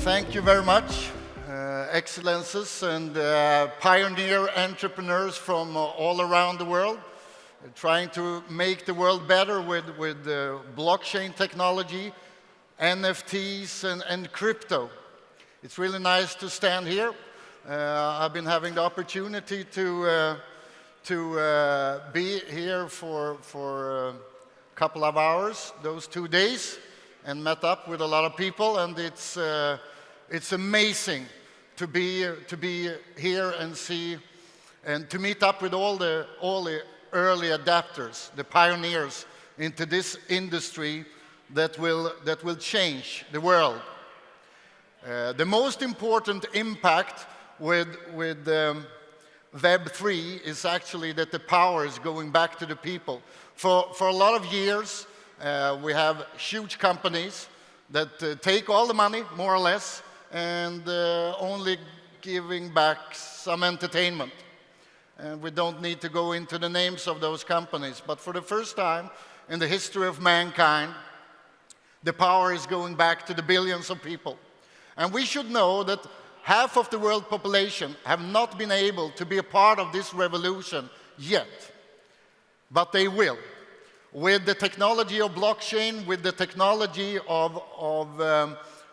Thank you very much, Excellences and pioneer entrepreneurs from all around the world, trying to make the world better with blockchain technology, NFTs, and crypto. It's really nice to stand here. I've been having the opportunity to be here for a couple of hours, those 2 days, and met up with a lot of people, and it's amazing to be here and see and to meet up with all the early adapters, the pioneers into this industry that will change the world. The most important impact with Web3 is actually that the power is going back to the people. For a lot of years, we have huge companies that take all the money, more or less, and only giving back some entertainment. And we don't need to go into the names of those companies, but for the first time in the history of mankind, the power is going back to the billions of people. And we should know that half of the world population have not been able to be a part of this revolution yet, but they will. With the technology of blockchain, with the technology of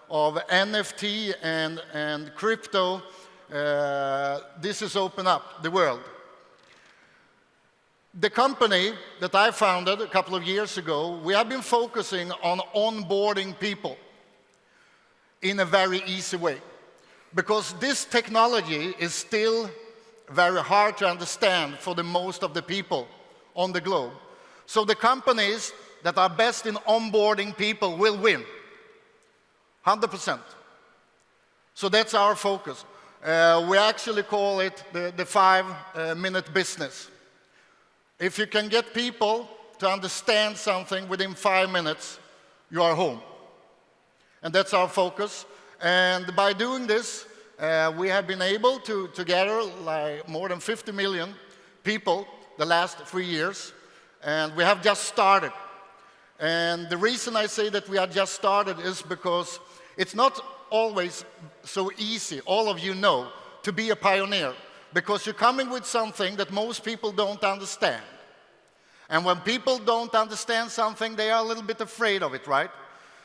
NFT and crypto, this has opened up the world. The company that I founded a couple of years ago, we have been focusing on onboarding people in a very easy way. Because this technology is still very hard to understand for the most of the people on the globe. So the companies that are best in onboarding people will win, 100%. So that's our focus. We actually call it the 5-minute business. If you can get people to understand something within 5 minutes, you are home. And that's our focus. And by doing this, we have been able to gather like more than 50 million people the last 3 years. And we have just started. And the reason I say that we have just started is because it's not always so easy, all of you know, to be a pioneer. Because you're coming with something that most people don't understand. And when people don't understand something, they are a little bit afraid of it, right?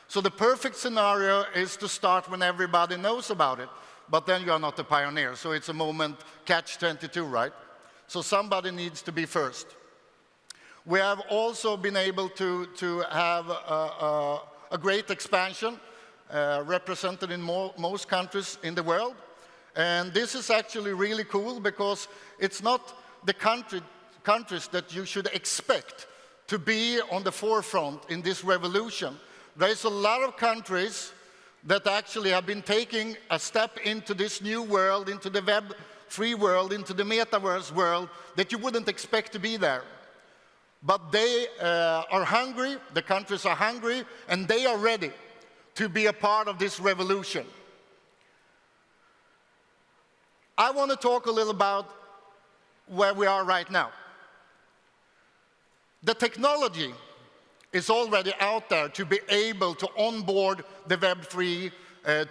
So the perfect scenario is to start when everybody knows about it. But then you are not a pioneer. So it's a moment catch-22, right? So somebody needs to be first. We have also been able to have a great expansion represented in most countries in the world. And this is actually really cool because it's not the countries that you should expect to be on the forefront in this revolution. There's a lot of countries that actually have been taking a step into this new world, into the Web3 world, into the metaverse world, that you wouldn't expect to be there. But they are hungry, the countries are hungry, and they are ready to be a part of this revolution. I want to talk a little about where we are right now. The technology is already out there to be able to onboard the Web3,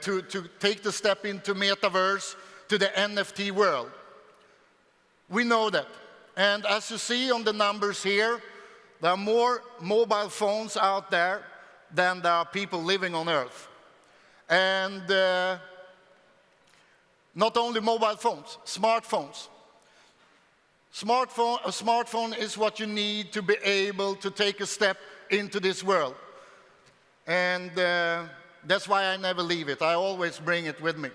to take the step into metaverse, to the NFT world. We know that. And as you see on the numbers here, there are more mobile phones out there than there are people living on Earth. And not only mobile phones, smartphones. A smartphone is what you need to be able to take a step into this world. And that's why I never leave it. I always bring it with me.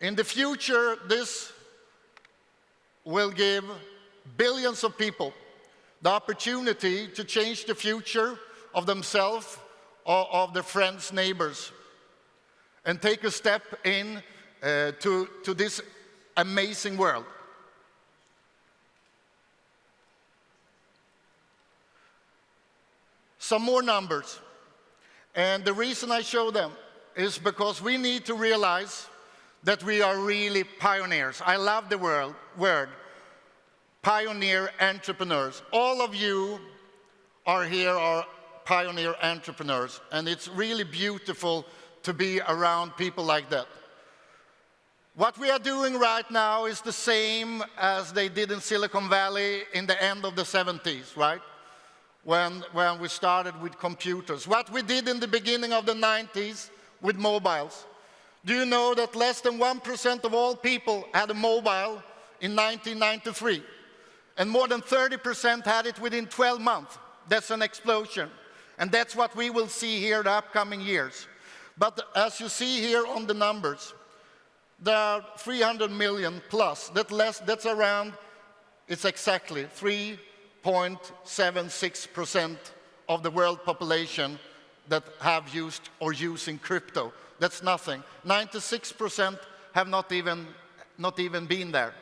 In the future, this will give billions of people the opportunity to change the future of themselves or of their friends, neighbors, and take a step in to this amazing world. Some more numbers. And the reason I show them is because we need to realize that we are really pioneers. I love the word pioneer entrepreneurs. All of you are here are pioneer entrepreneurs, and it's really beautiful to be around people like that. What we are doing right now is the same as they did in Silicon Valley in the end of the 70s, right? When we started with computers. What we did in the beginning of the 90s with mobiles. Do you know that less than 1% of all people had a mobile in 1993? And more than 30% had it within 12 months. That's an explosion. And that's what we will see here the upcoming years. But as you see here on the numbers, there are 300 million plus. That's around, it's exactly 3.76% of the world population that have used or using crypto. That's nothing. 96% have not even been there.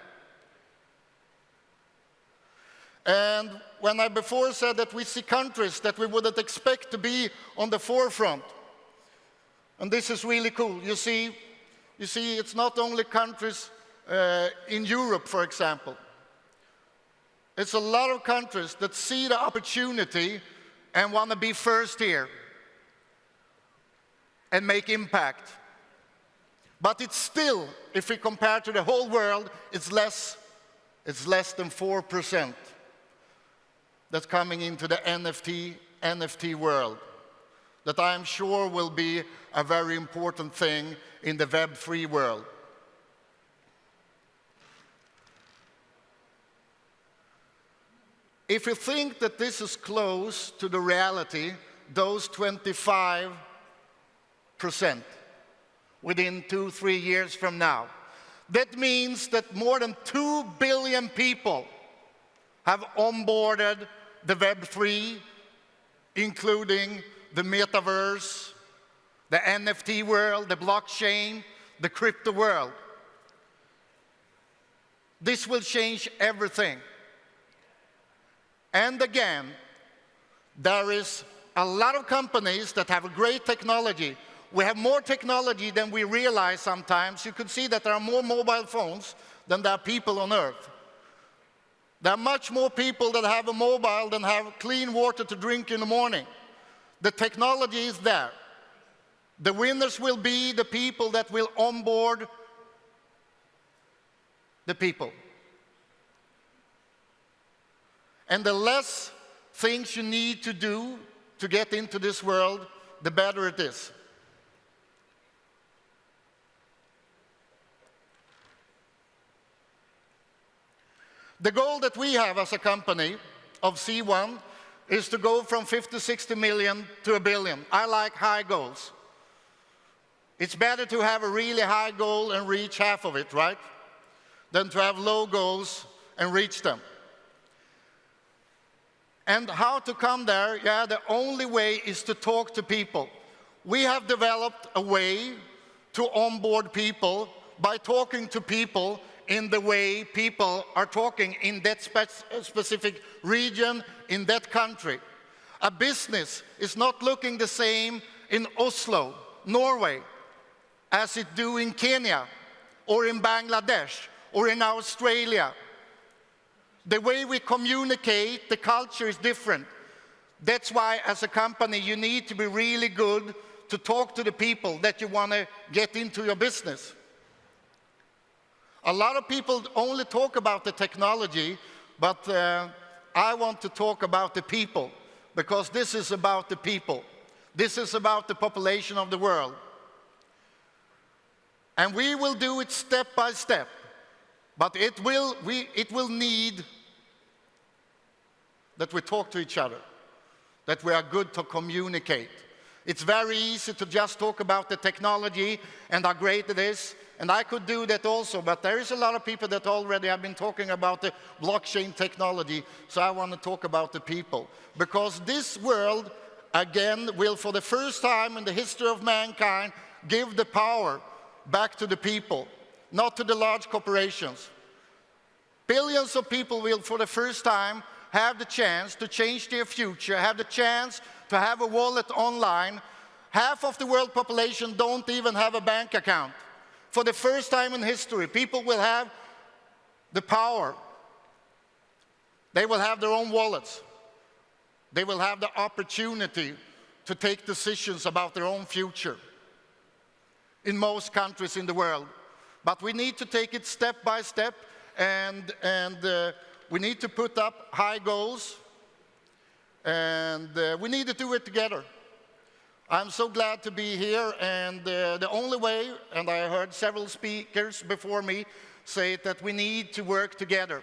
And when I before said that we see countries that we wouldn't expect to be on the forefront, and this is really cool. You see, it's not only countries in Europe, for example. It's a lot of countries that see the opportunity and want to be first here and make impact. But it's still, if we compare to the whole world, it's less than 4% that's coming into the NFT world, that I am sure will be a very important thing in the Web3 world. If you think that this is close to the reality, those 25% within 2-3 years from now, that means that more than 2 billion people have onboarded the Web3, including the metaverse, the NFT world, the blockchain, the crypto world. This will change everything. And again, there is a lot of companies that have a great technology. We have more technology than we realize sometimes. You could see that there are more mobile phones than there are people on Earth. There are much more people that have a mobile than have clean water to drink in the morning. The technology is there. The winners will be the people that will onboard the people. And the less things you need to do to get into this world, the better it is. The goal that we have as a company of C1 is to go from 50-60 million to 1 billion. I like high goals. It's better to have a really high goal and reach half of it, right? Than to have low goals and reach them. And how to come there? Yeah, the only way is to talk to people. We have developed a way to onboard people by talking to people in the way people are talking in that specific region, in that country. A business is not looking the same in Oslo, Norway, as it do in Kenya, or in Bangladesh, or in Australia. The way we communicate, the culture is different. That's why, as a company, you need to be really good to talk to the people that you want to get into your business. A lot of people only talk about the technology, but I want to talk about the people, because this is about the people. This is about the population of the world. And we will do it step by step, but it will need that we talk to each other, that we are good to communicate. It's very easy to just talk about the technology and how great it is, and I could do that also, but there is a lot of people that already have been talking about the blockchain technology, so I want to talk about the people. Because this world, again, will for the first time in the history of mankind give the power back to the people, not to the large corporations. Billions of people will for the first time have the chance to change their future, have the chance to have a wallet online. Half of the world population don't even have a bank account. For the first time in history, people will have the power. They will have their own wallets. They will have the opportunity to take decisions about their own future. in most countries in the world. But we need to take it step by step, and we need to put up high goals, and we need to do it together. I'm so glad to be here, and the only way, and I heard several speakers before me say that we need to work together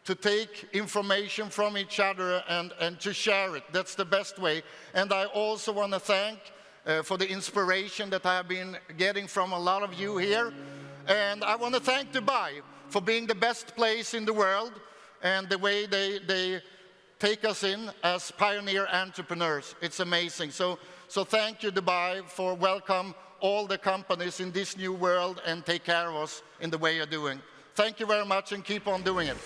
to take information from each other and to share it. That's the best way. And I also want to thank for the inspiration that I have been getting from a lot of you here. And I want to thank Dubai for being the best place in the world and the way they take us in as pioneer entrepreneurs. It's amazing. So thank you, Dubai, for welcome all the companies in this new world and take care of us in the way you're doing. Thank you very much and keep on doing it.